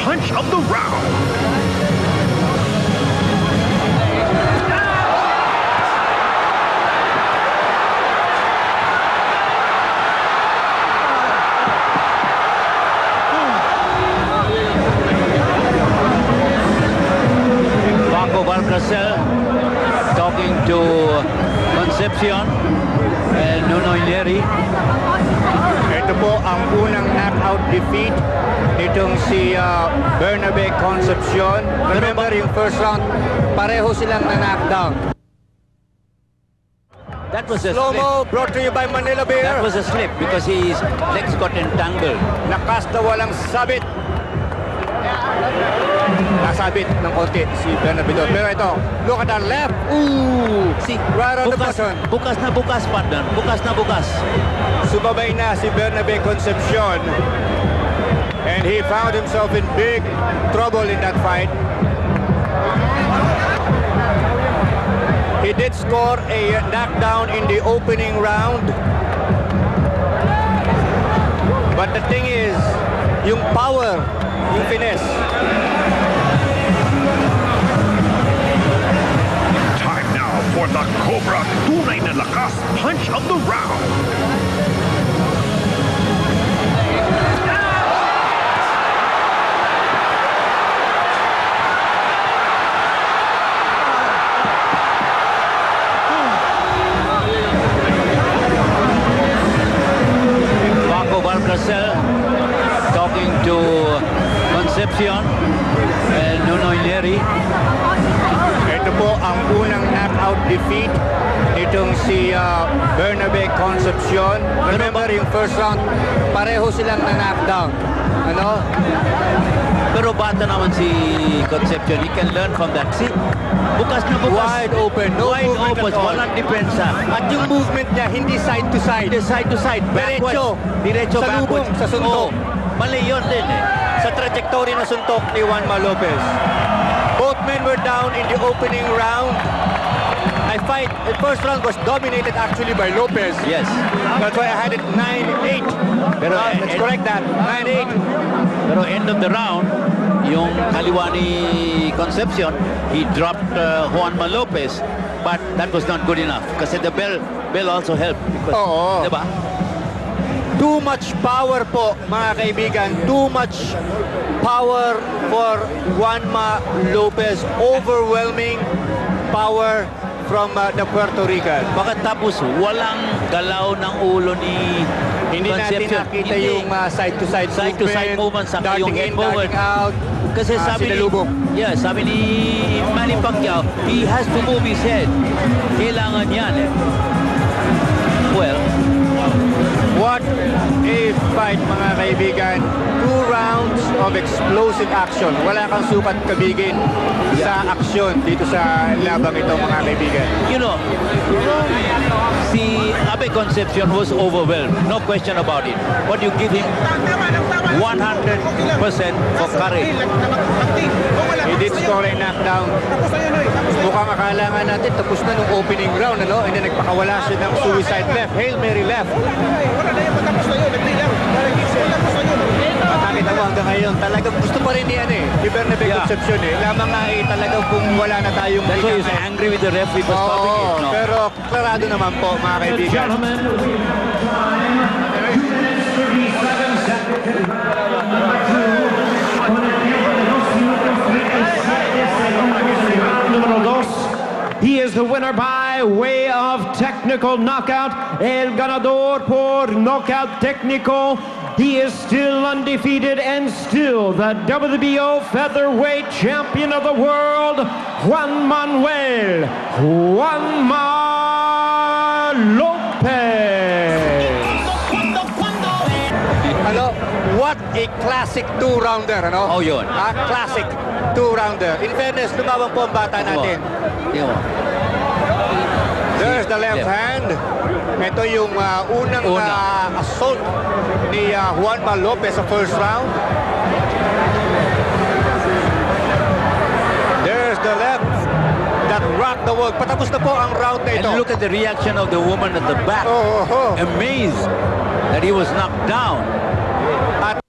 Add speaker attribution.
Speaker 1: punch of the round.
Speaker 2: Valcarcel talking to Concepcion and Nuno Neri.
Speaker 3: Ito po ang unang knockout defeat nitong si Bernabe Concepcion. Remember yung first round, pareho silang na-knockdown.
Speaker 2: That was a
Speaker 3: Slow-mo brought to you by Manila Beer.
Speaker 2: That was a slip because his legs got entangled.
Speaker 3: Lakas na walang sabit. Nasabit ng konti si Bernabe doon. Pero ito, look at that left. Ooh!
Speaker 2: See,
Speaker 3: Right on the button.
Speaker 2: bukas na bukas, partner. Bukas na bukas.
Speaker 3: Sumabay na si Bernabe Concepcion. And he found himself in big trouble in that fight. He did score a knockdown in the opening round. But the thing is, yung power, yung finesse.
Speaker 1: Time now for the Cobra Tunay na Lakas punch of the round.
Speaker 2: Valcarcel talking to Concepcion and Nuno Neri.
Speaker 3: Ito po ang unang knockout defeat nitong si Bernabe Concepcion. Remember yung first round, pareho silang na-knockdown. Ano?
Speaker 2: Pero bata naman si Concepcion. He can learn from that. See, bukas na bukas.
Speaker 3: Wide open, no
Speaker 2: Wide
Speaker 3: movement
Speaker 2: open.
Speaker 3: at all.
Speaker 2: Walang depensa.
Speaker 3: At yung movement niya, hindi side to side.
Speaker 2: Hindi side to side.
Speaker 3: Diretso.
Speaker 2: Diretso
Speaker 3: Sa lubong,
Speaker 2: backwards.
Speaker 3: sa suntok.
Speaker 2: Oo. Mali yun din eh.
Speaker 3: Sa trajectory na suntok ni Juanma Lopez. Both men were down in the opening round. The first round was dominated actually by Lopez.
Speaker 2: Yes.
Speaker 3: That's why I had it 9-8.
Speaker 2: Pero
Speaker 3: Let's correct that. 9-8.
Speaker 2: Pero end of the round, yung kaliwa ni Concepcion, he dropped Juanma Lopez. But that was not good enough. Kasi the bell also helped. Because,
Speaker 3: Oo.
Speaker 2: diba?
Speaker 3: Too much power po, mga kaibigan. Too much power for Juanma Lopez. Overwhelming power from the Puerto Rican.
Speaker 2: Pagkatapos, walang galaw ng ulo ni
Speaker 3: Hindi natin
Speaker 2: Concepcion.
Speaker 3: nakita
Speaker 2: Hindi.
Speaker 3: yung side-to-side
Speaker 2: Side-to-side movement, saka yung
Speaker 3: darting in,
Speaker 2: head forward.
Speaker 3: darting out.
Speaker 2: Kasi sabi ni,
Speaker 3: sinalubong.
Speaker 2: sabi ni Manny Pacquiao, he has to move his head. Kailangan yan eh. Well,
Speaker 3: What a fight, mga kaibigan. 2 rounds of explosive action. Wala kang sukat kabigin sa aksyon dito sa labang ito, mga kaibigan.
Speaker 2: you know, si Abe Concepcion was overwhelmed. No question about it. But you give him 100% for courage.
Speaker 3: He did score a knockdown. Mukhang akala nga natin tapos na nung opening round, ano? And then nagpakawala siya ng suicide left. Hail Mary left. At nakita mo hanggang ngayon, talagang gusto pa rin ni Bernabe Concepcion eh. Lamang nga talagang kung wala na tayong
Speaker 2: That's why he's angry with the referee for stopping it. No?
Speaker 3: pero klarado naman po, mga kaibigan.
Speaker 4: He is the winner by way of technical knockout. El ganador por knockout técnico. He is still undefeated and still the WBO featherweight champion of the world, Juanma Lopez.
Speaker 3: Ano, what a classic two-rounder, ano?
Speaker 2: Oh, yun.
Speaker 3: Classic two-rounder. In fairness, lumabang po ang bata natin. There's the left hand. Ito yung unang assault ni Juanma Lopez sa first round. There's the left that rocked the world. Patapos na po ang round na ito.
Speaker 2: And look at the reaction of the woman at the back.
Speaker 3: Oh.
Speaker 2: Amazed that he was knocked down.
Speaker 3: At